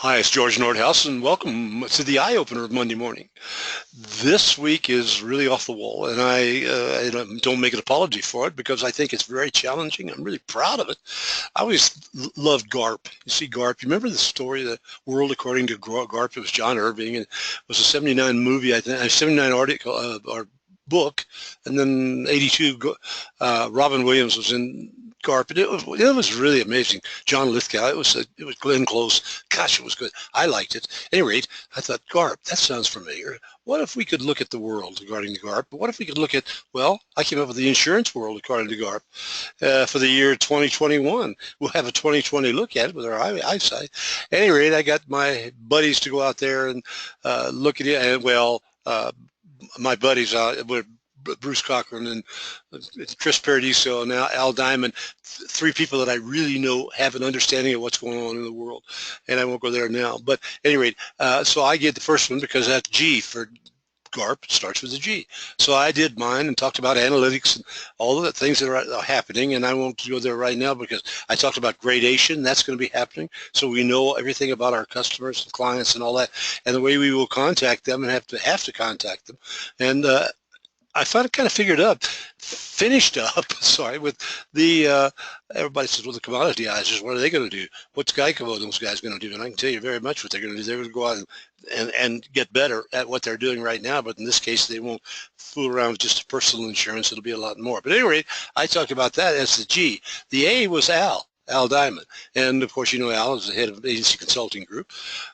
Hi, it's George Nordhaus, and welcome to the Eye Opener of Monday morning. This week is really off the wall, and I don't make an apology for it because I think it's very challenging. I'm really proud of it. I always loved GARP. You see, GARP. You remember the story, The World According to GARP? It was John Irving, and it was a '79 movie, I think, a '79 article or book, and then '82. Robin Williams was in GARP. It was really amazing. John Lithgow. It was Glenn Close. Gosh, it was good. I liked it. At any rate, I thought GARP. That sounds familiar. What if we could look at the world regarding GARP? But what if we could look at, well, I came up with the insurance world according to GARP for the year 2021. We'll have a 2020 look at it with our eyesight. At any rate, I got my buddies to go out there and look at it. And well, my buddies were Bruce Cochrane and Chris Paradiso and now Al Diamond, three people that I really know have an understanding of what's going on in the world, and I won't go there now. But at any rate, so I get the first one because that G for GARP starts with a G. So I did mine and talked about analytics and all of the things that are happening, and I won't go there right now because I talked about gradation. That's going to be happening, so we know everything about our customers and clients and all that, and the way we will contact them and have to contact them. And I kind of finished up, sorry, with the, everybody says, well, the commoditizers, what are they going to do? What's Geico and those guys going to do? And I can tell you very much what they're going to do. They're going to go out and get better at what they're doing right now, but in this case, they won't fool around with just personal insurance. It'll be a lot more. But anyway, I talked about that as the G. The A was Al Diamond. And of course, you know, Al is the head of Agency Consulting Group,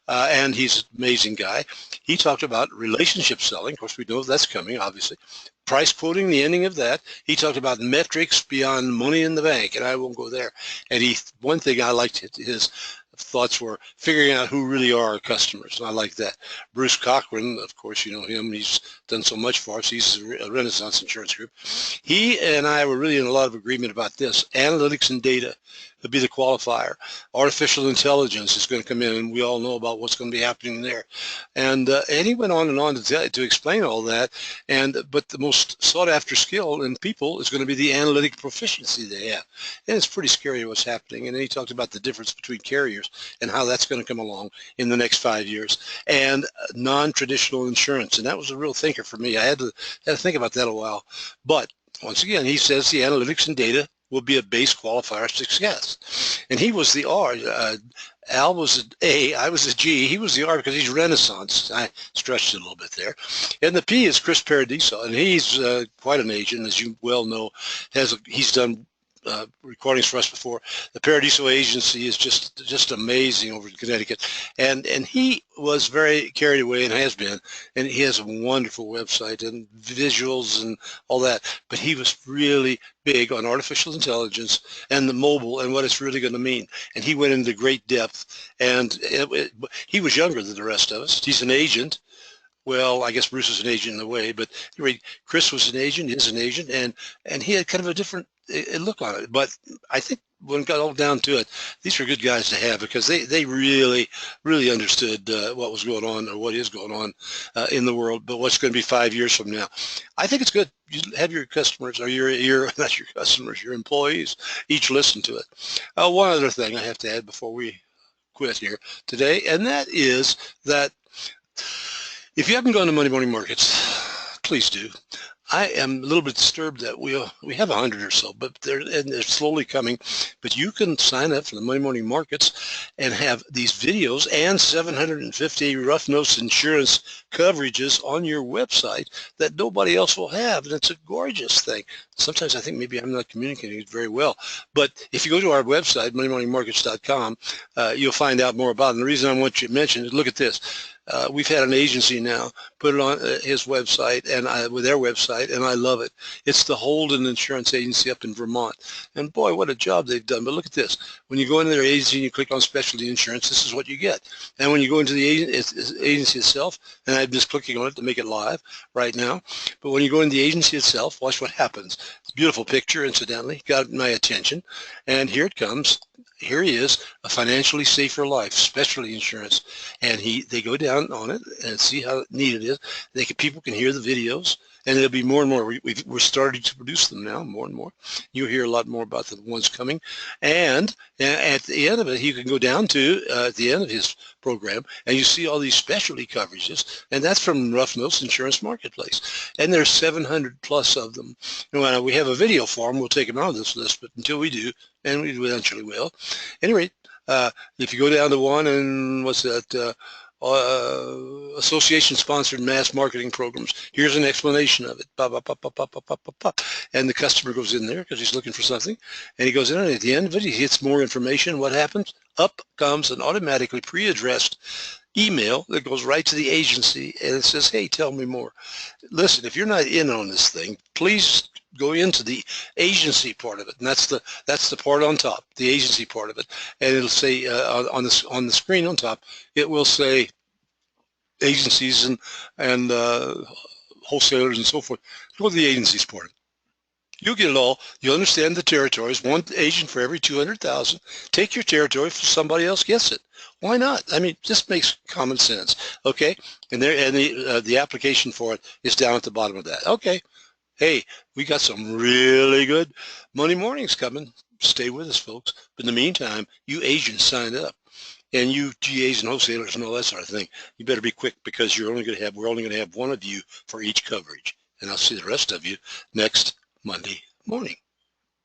and he's an amazing guy. He talked about relationship selling. Of course, we know that's coming, obviously. Price quoting, the ending of that. He talked about metrics beyond money in the bank, and I won't go there. And one thing I liked, his thoughts were figuring out who really are our customers, and I like that. Bruce Cochrane, of course, you know him. He's done so much for us. He's a Renaissance Insurance Group. He and I were really in a lot of agreement about this. Analytics and data would be the qualifier. Artificial intelligence is going to come in, and we all know about what's going to be happening there. And he went on and on to explain all that. But the most sought after skill in people is going to be the analytic proficiency they have. And it's pretty scary what's happening. And then he talked about the difference between carriers and how that's going to come along in the next 5 years, and non-traditional insurance. And that was a real thinker for me. I had to think about that a while. But once again, he says the analytics and data will be a base qualifier of success. And he was the R. Al was an A, I was a G. He was the R because he's Renaissance. I stretched it a little bit there. And the P is Chris Paradiso, and he's quite an agent, as you well know. He's done recordings for us before. The Paradiso agency is just amazing over in Connecticut, and he was very carried away and has been, and he has a wonderful website and visuals and all that, but he was really big on artificial intelligence and the mobile and what it's really going to mean, and he went into great depth, and he was younger than the rest of us. He's an agent. Well, I guess Bruce is an agent in a way, but anyway, Chris was an agent, is an agent, and he had kind of a different look on it. But I think when it got all down to it, these were good guys to have because they really, really understood what was going on, or what is going on in the world, but what's going to be 5 years from now. I think it's good. You have your customers, or your not your customers, your employees, each listen to it. One other thing I have to add before we quit here today, and that is that if you haven't gone to Monday Morning Markets, please do. I am a little bit disturbed that we have 100 or so, but they're slowly coming. But you can sign up for the Monday Morning Markets and have these videos and 750 rough notes insurance coverages on your website that nobody else will have, and it's a gorgeous thing. Sometimes I think maybe I'm not communicating it very well, but if you go to our website, mondaymorningmarkets.com, you'll find out more about it. And the reason I want you to mention is, look at this. We've had an agency now put it on his website and with their website, and I love it. It's the Holden Insurance Agency up in Vermont, and boy, what a job they've done. But look at this. When you go into their agency and you click on specialty insurance, this is what you get. And when you go into the agency itself, and I'm just clicking on it to make it live right now, but when you go into the agency itself, watch what happens. It's a beautiful picture, incidentally, got my attention, and here it comes. here he is, a financially safer life, specialty insurance, and they go down on it and see how neat it is. People can hear the videos, and there'll be more and more. We're starting to produce them now, more and more. You'll hear a lot more about the ones coming, and at the end of it, you can go down to at the end of his program, and you see all these specialty coverages, and that's from Rough Notes Insurance Marketplace, and there's 700 plus of them. And when we have a video for them, we'll take them out of this list, but until we do, and we eventually will. Anyway, if you go down to one and what's that, association-sponsored mass marketing programs, here's an explanation of it. Bah, bah, bah, bah, bah, bah, bah, bah, bah. And the customer goes in there because he's looking for something, and he goes in, and at the end of it, he hits more information. What happens? Up comes an automatically pre-addressed email that goes right to the agency, and it says, hey, tell me more. Listen, if you're not in on this thing, please go into the agency part of it, and that's the part on top, the agency part of it, and it'll say on the screen on top, it will say agencies and wholesalers and so forth. Go to the agencies part. You'll get it all. You'll understand the territories. One agent for every 200,000. Take your territory if somebody else gets it. Why not? I mean, just makes common sense. Okay, and the application for it is down at the bottom of that. Okay. Hey, we got some really good Monday mornings coming. Stay with us, folks. But in the meantime, you agents signed up, and you GAs and wholesalers and all that sort of thing, you better be quick, because we're only going to have one of you for each coverage. And I'll see the rest of you next Monday morning.